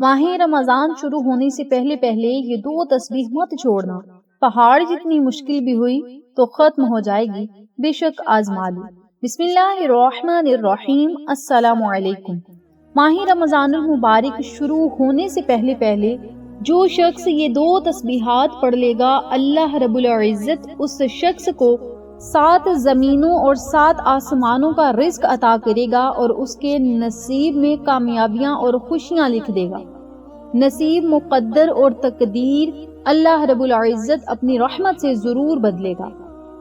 ماہ رمضان شروع ہونے سے پہلے پہلے یہ 2 تسبیح مت چھوڑنا، پہاڑ جتنی مشکل بھی ہوئی تو ختم ہو جائے گی، بے شک آزما لی۔ بسم اللہ الرحمن الرحیم۔ السلام علیکم۔ ماہ رمضان المبارک شروع ہونے سے پہلے پہلے جو شخص یہ 2 تسبیحات پڑھ لے گا، اللہ رب العزت اس شخص کو 7 زمینوں اور 7 آسمانوں کا رزق عطا کرے گا اور اس کے نصیب میں کامیابیاں اور خوشیاں لکھ دے گا۔ نصیب، مقدر اور تقدیر اللہ رب العزت اپنی رحمت سے ضرور بدلے گا۔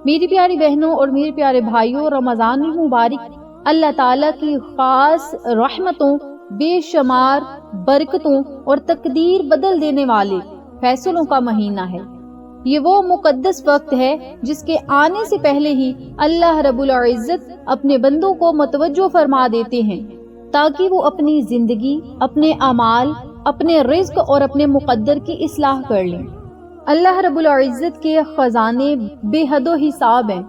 میری پیاری بہنوں اور میرے پیارے بھائیوں، رمضان المبارک اللہ تعالیٰ کی خاص رحمتوں، بے شمار برکتوں اور تقدیر بدل دینے والے فیصلوں کا مہینہ ہے۔ یہ وہ مقدس وقت ہے جس کے آنے سے پہلے ہی اللہ رب العزت اپنے بندوں کو متوجہ فرما دیتے ہیں تاکہ وہ اپنی زندگی، اپنے اعمال، اپنے رزق اور اپنے مقدر کی اصلاح کر لیں۔ اللہ رب العزت کے خزانے بے حد و حساب ہیں۔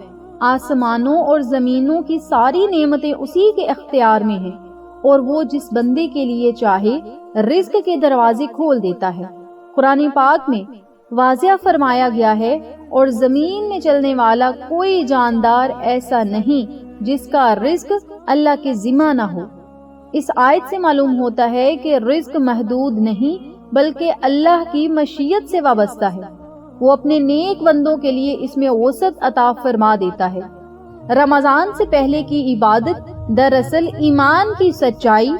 آسمانوں اور زمینوں کی ساری نعمتیں اسی کے اختیار میں ہیں اور وہ جس بندے کے لیے چاہے رزق کے دروازے کھول دیتا ہے۔ قرآن پاک میں واضح فرمایا گیا ہے، اور زمین میں چلنے والا کوئی جاندار ایسا نہیں جس کا رزق اللہ کے ذمہ نہ ہو۔ اس آیت سے معلوم ہوتا ہے کہ رزق محدود نہیں بلکہ اللہ کی مشیت سے وابستہ ہے۔ وہ اپنے نیک بندوں کے لیے اس میں وسعت عطا فرما دیتا ہے۔ رمضان سے پہلے کی عبادت دراصل ایمان کی سچائی،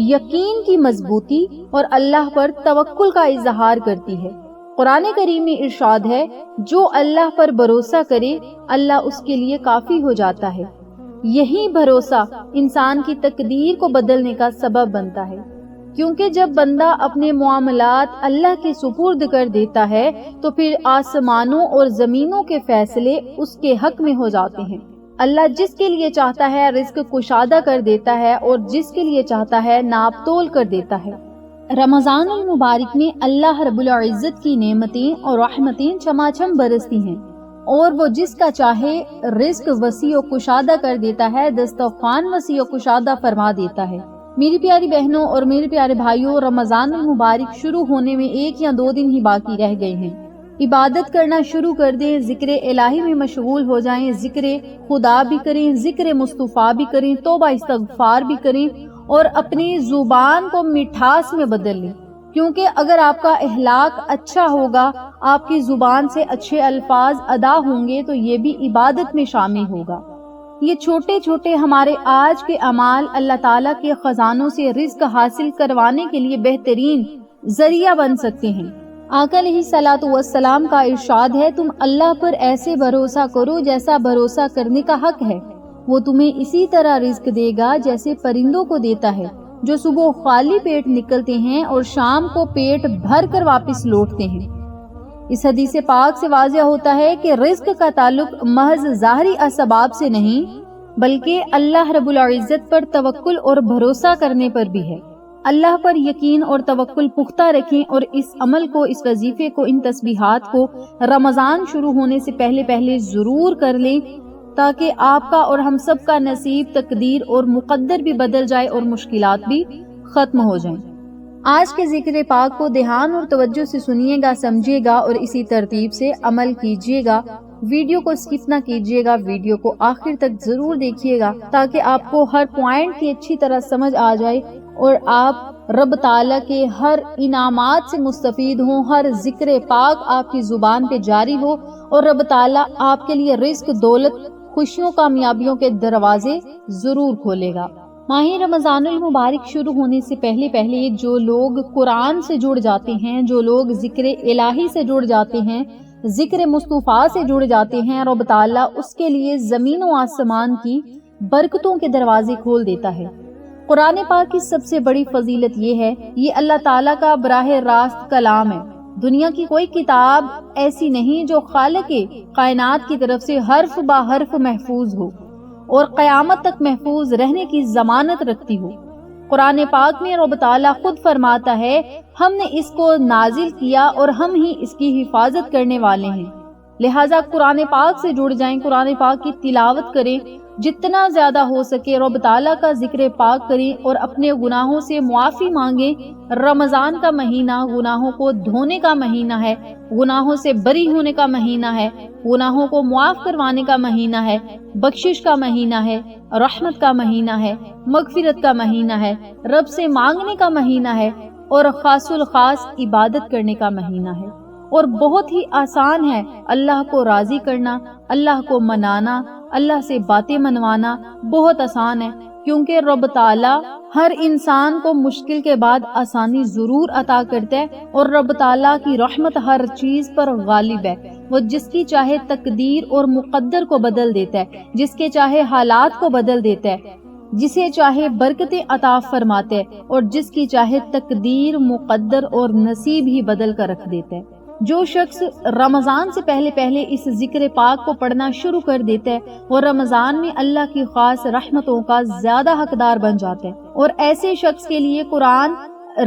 یقین کی مضبوطی اور اللہ پر توکل کا اظہار کرتی ہے۔ قرآن کریم میں ارشاد ہے، جو اللہ پر بھروسہ کرے اللہ اس کے لیے کافی ہو جاتا ہے۔ یہی بھروسہ انسان کی تقدیر کو بدلنے کا سبب بنتا ہے، کیونکہ جب بندہ اپنے معاملات اللہ کے سپرد کر دیتا ہے تو پھر آسمانوں اور زمینوں کے فیصلے اس کے حق میں ہو جاتے ہیں۔ اللہ جس کے لیے چاہتا ہے رزق کشادہ کر دیتا ہے اور جس کے لیے چاہتا ہے ناپ تول کر دیتا ہے۔ رمضان المبارک میں اللہ رب العزت کی نعمتیں اور رحمتیں چماچم برستی ہیں اور وہ جس کا چاہے رزق وسیع و کشادہ کر دیتا ہے، دسترخوان وسیع و کشادہ فرما دیتا ہے۔ میری پیاری بہنوں اور میرے پیارے بھائیوں، رمضان المبارک شروع ہونے میں 1 یا 2 دن ہی باقی رہ گئے ہیں۔ عبادت کرنا شروع کر دیں، ذکر الہی میں مشغول ہو جائیں، ذکر خدا بھی کریں، ذکر مصطفیٰ بھی کریں، توبہ استغفار بھی کریں اور اپنی زبان کو مٹھاس میں بدل لیں، کیونکہ اگر آپ کا اخلاق اچھا ہوگا، آپ کی زبان سے اچھے الفاظ ادا ہوں گے تو یہ بھی عبادت میں شامل ہوگا۔ یہ چھوٹے چھوٹے ہمارے آج کے اعمال اللہ تعالیٰ کے خزانوں سے رزق حاصل کروانے کے لیے بہترین ذریعہ بن سکتے ہیں۔ آقا علیہ الصلوۃ والسلام کا ارشاد ہے، تم اللہ پر ایسے بھروسہ کرو جیسا بھروسہ کرنے کا حق ہے، وہ تمہیں اسی طرح رزق دے گا جیسے پرندوں کو دیتا ہے، جو صبح خالی پیٹ نکلتے ہیں اور شام کو پیٹ بھر کر واپس لوٹتے ہیں۔ اس حدیث پاک سے واضح ہوتا ہے کہ رزق کا تعلق محض ظاہری اسباب سے نہیں بلکہ اللہ رب العزت پر توکل اور بھروسہ کرنے پر بھی ہے۔ اللہ پر یقین اور توکل پختہ رکھیں اور اس عمل کو، اس وظیفے کو، ان تسبیحات کو رمضان شروع ہونے سے پہلے پہلے ضرور کر لیں تاکہ آپ کا اور ہم سب کا نصیب، تقدیر اور مقدر بھی بدل جائے اور مشکلات بھی ختم ہو جائیں۔ آج کے ذکر پاک کو دھیان اور توجہ سے سنیے گا، سمجھیے گا اور اسی ترتیب سے عمل کیجیے گا۔ ویڈیو کو اسکپ نہ کیجیے گا، ویڈیو کو آخر تک ضرور دیکھیے گا تاکہ آپ کو ہر پوائنٹ کی اچھی طرح سمجھ آ جائے اور آپ رب تعالیٰ کے ہر انعامات سے مستفید ہوں، ہر ذکر پاک آپ کی زبان پہ جاری ہو اور رب تعالیٰ آپ کے لیے رزق، دولت، خوشیوں، کامیابیوں کے دروازے ضرور کھولے گا۔ ماہ رمضان المبارک شروع ہونے سے پہلے پہلے جو لوگ قرآن سے جڑ جاتے ہیں، جو لوگ ذکر الہی سے جڑ جاتے ہیں، ذکر مصطفیٰ سے جڑ جاتے ہیں، رب تعالیٰ اس کے لیے زمین و آسمان کی برکتوں کے دروازے کھول دیتا ہے۔ قرآن پاک کی سب سے بڑی فضیلت یہ ہے، یہ اللہ تعالیٰ کا براہ راست کلام ہے۔ دنیا کی کوئی کتاب ایسی نہیں جو خالق کائنات کی طرف سے حرف با حرف محفوظ ہو اور قیامت تک محفوظ رہنے کی ضمانت رکھتی ہو۔ قرآن پاک میں رب تعالیٰ خود فرماتا ہے، ہم نے اس کو نازل کیا اور ہم ہی اس کی حفاظت کرنے والے ہیں۔ لہٰذا قرآن پاک سے جڑ جائیں، قرآن پاک کی تلاوت کریں، جتنا زیادہ ہو سکے رب تعالیٰ کا ذکر پاک کریں اور اپنے گناہوں سے معافی مانگیں۔ رمضان کا مہینہ گناہوں کو دھونے کا مہینہ ہے، گناہوں سے بری ہونے کا مہینہ ہے، گناہوں کو معاف کروانے کا مہینہ ہے، بخشش کا مہینہ ہے، رحمت کا مہینہ ہے، مغفرت کا مہینہ ہے، رب سے مانگنے کا مہینہ ہے اور خاص الخاص عبادت کرنے کا مہینہ ہے۔ اور بہت ہی آسان ہے اللہ کو راضی کرنا، اللہ کو منانا، اللہ سے باتیں منوانا بہت آسان ہے، کیونکہ رب تعالیٰ ہر انسان کو مشکل کے بعد آسانی ضرور عطا کرتا ہے، اور رب تعالیٰ کی رحمت ہر چیز پر غالب ہے۔ وہ جس کی چاہے تقدیر اور مقدر کو بدل دیتا ہے، جس کے چاہے حالات کو بدل دیتا ہے، جسے چاہے برکتیں عطا فرماتے ہے، اور جس کی چاہے تقدیر، مقدر اور نصیب ہی بدل کر رکھ دیتا ہے۔ جو شخص رمضان سے پہلے اس ذکر پاک کو پڑھنا شروع کر دیتا ہے وہ رمضان میں اللہ کی خاص رحمتوں کا زیادہ حقدار بن جاتا ہے، اور ایسے شخص کے لیے قرآن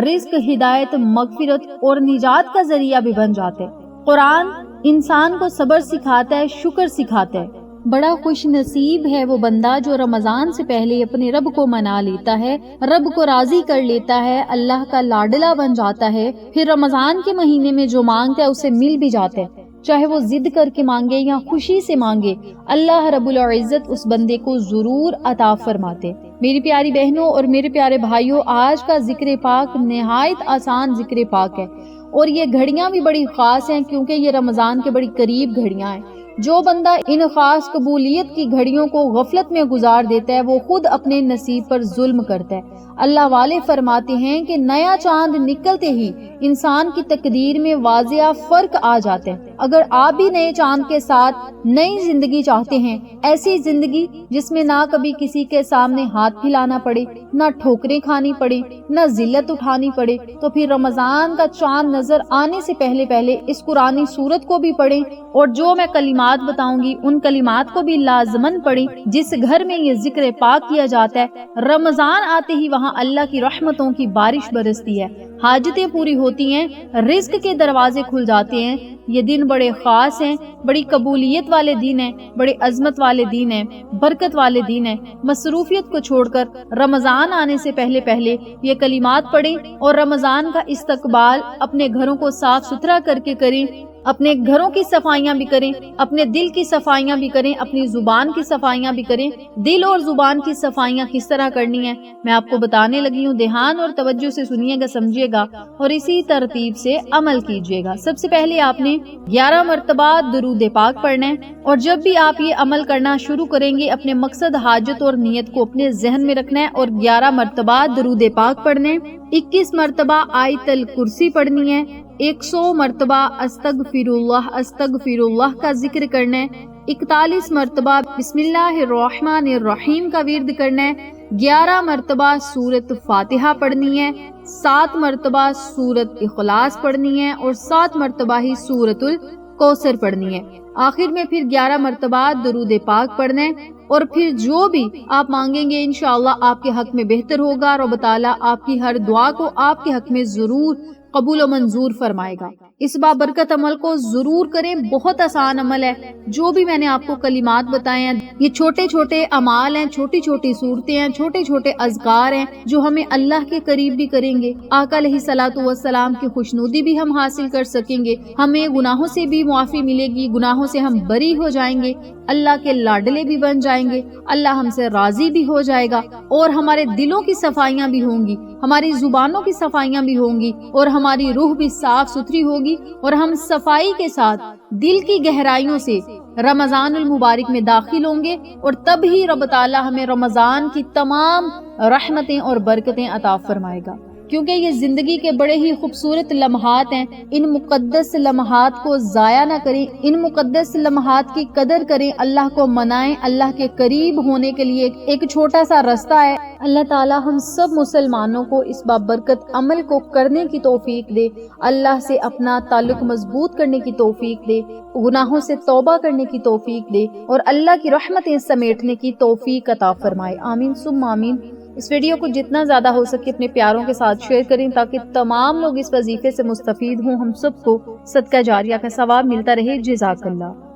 رزق، ہدایت، مغفرت اور نجات کا ذریعہ بھی بن جاتا ہے۔ قرآن انسان کو صبر سکھاتا ہے، شکر سکھاتا ہے۔ بڑا خوش نصیب ہے وہ بندہ جو رمضان سے پہلے اپنے رب کو منا لیتا ہے، رب کو راضی کر لیتا ہے، اللہ کا لاڈلا بن جاتا ہے، پھر رمضان کے مہینے میں جو مانگتا ہے اسے مل بھی جاتا ہے، چاہے وہ ضد کر کے مانگے یا خوشی سے مانگے، اللہ رب العزت اس بندے کو ضرور عطا فرماتے۔ میری پیاری بہنوں اور میرے پیارے بھائیوں، آج کا ذکر پاک نہایت آسان ذکر پاک ہے، اور یہ گھڑیاں بھی بڑی خاص ہیں کیونکہ یہ رمضان کے بڑی قریب گھڑیاں ہیں۔ جو بندہ ان خاص قبولیت کی گھڑیوں کو غفلت میں گزار دیتا ہے وہ خود اپنے نصیب پر ظلم کرتا ہے۔ اللہ والے فرماتے ہیں کہ نیا چاند نکلتے ہی انسان کی تقدیر میں واضح فرق آ جاتا ہے۔ اگر آپ بھی نئے چاند کے ساتھ نئی زندگی چاہتے ہیں، ایسی زندگی جس میں نہ کبھی کسی کے سامنے ہاتھ پھیلانا پڑے، نہ ٹھوکریں کھانی پڑے، نہ ذلت اٹھانی پڑے، تو پھر رمضان کا چاند نظر آنے سے پہلے اس قرآنی سورت کو بھی پڑھیں، اور جو میں کلمات بتاؤں گی ان کلمات کو بھی لازماً پڑھیں۔ جس گھر میں یہ ذکر پاک کیا جاتا ہے، رمضان آتے ہی وہاں اللہ کی رحمتوں کی بارش برستی ہے، حاجتیں پوری ہوتی ہیں، رزق کے دروازے کھل جاتے ہیں۔ یہ دن بڑے خاص ہیں، بڑی قبولیت والے دن ہیں، بڑے عظمت والے دن ہیں، برکت والے دن ہیں۔ مصروفیت کو چھوڑ کر رمضان آنے سے پہلے یہ کلمات پڑھیں اور رمضان کا استقبال اپنے گھروں کو صاف ستھرا کر کے کریں، اپنے گھروں کی صفائیاں بھی کریں، اپنے دل کی صفائیاں بھی کریں، اپنی زبان کی صفائیاں بھی کریں۔ دل اور زبان کی صفائیاں کس طرح کرنی ہیں میں آپ کو بتانے لگی ہوں، دھیان اور توجہ سے سنیے گا، سمجھیے گا اور اسی ترتیب سے عمل کیجیے گا۔ سب سے پہلے آپ نے 11 مرتبہ درود پاک پڑھنا ہے، اور جب بھی آپ یہ عمل کرنا شروع کریں گے اپنے مقصد، حاجت اور نیت کو اپنے ذہن میں رکھنا ہے اور 11 مرتبہ درود پاک پڑھنے، 21 مرتبہ آیت الکرسی پڑھنی ہے، 100 مرتبہ استغفر اللہ کا ذکر کرنا ہے، 41 مرتبہ بسم اللہ الرحمن الرحیم کا ورد کرنا ہے، 11 مرتبہ سورۃ فاتحہ پڑھنی ہے، 7 مرتبہ سورۃ اخلاص پڑھنی ہے اور 7 مرتبہ ہی سورۃ الکوثر پڑھنی ہے۔ آخر میں پھر 11 مرتبہ درود پاک پڑھنا ہے، اور پھر جو بھی آپ مانگیں گے انشاءاللہ آپ کے حق میں بہتر ہوگا، رب تعالیٰ آپ کی ہر دعا کو آپ کے حق میں ضرور قبول و منظور فرمائے گا۔ اس بابرکت عمل کو ضرور کریں، بہت آسان عمل ہے۔ جو بھی میں نے آپ کو کلمات بتائے ہیں یہ چھوٹے چھوٹے اعمال ہیں، چھوٹی چھوٹی صورتیں ہیں، چھوٹے چھوٹے اذکار ہیں جو ہمیں اللہ کے قریب بھی کریں گے، آقا علیہ الصلوۃ والسلام کی خوشنودی بھی ہم حاصل کر سکیں گے، ہمیں گناہوں سے بھی معافی ملے گی، گناہوں سے ہم بری ہو جائیں گے، اللہ کے لاڈلے بھی بن جائیں گے، اللہ ہم سے راضی بھی ہو جائے گا، اور ہمارے دلوں کی صفائیاں بھی ہوں گی، ہماری زبانوں کی صفائیاں بھی ہوں گی، اور ہماری روح بھی صاف ستھری ہوگی، اور ہم صفائی کے ساتھ دل کی گہرائیوں سے رمضان المبارک میں داخل ہوں گے، اور تب ہی رب تعالیٰ ہمیں رمضان کی تمام رحمتیں اور برکتیں عطا فرمائے گا، کیونکہ یہ زندگی کے بڑے ہی خوبصورت لمحات ہیں۔ ان مقدس لمحات کو ضائع نہ کریں، ان مقدس لمحات کی قدر کریں، اللہ کو منائیں۔ اللہ کے قریب ہونے کے لیے ایک چھوٹا سا راستہ ہے۔ اللہ تعالیٰ ہم سب مسلمانوں کو اس بابرکت عمل کو کرنے کی توفیق دے، اللہ سے اپنا تعلق مضبوط کرنے کی توفیق دے، گناہوں سے توبہ کرنے کی توفیق دے، اور اللہ کی رحمتیں سمیٹنے کی توفیق عطا فرمائے۔ آمین ثم آمین۔ اس ویڈیو کو جتنا زیادہ ہو سکے اپنے پیاروں کے ساتھ شیئر کریں تاکہ تمام لوگ اس وظیفے سے مستفید ہوں، ہم سب کو صدقہ جاریہ کا ثواب ملتا رہے۔ جزاک اللہ۔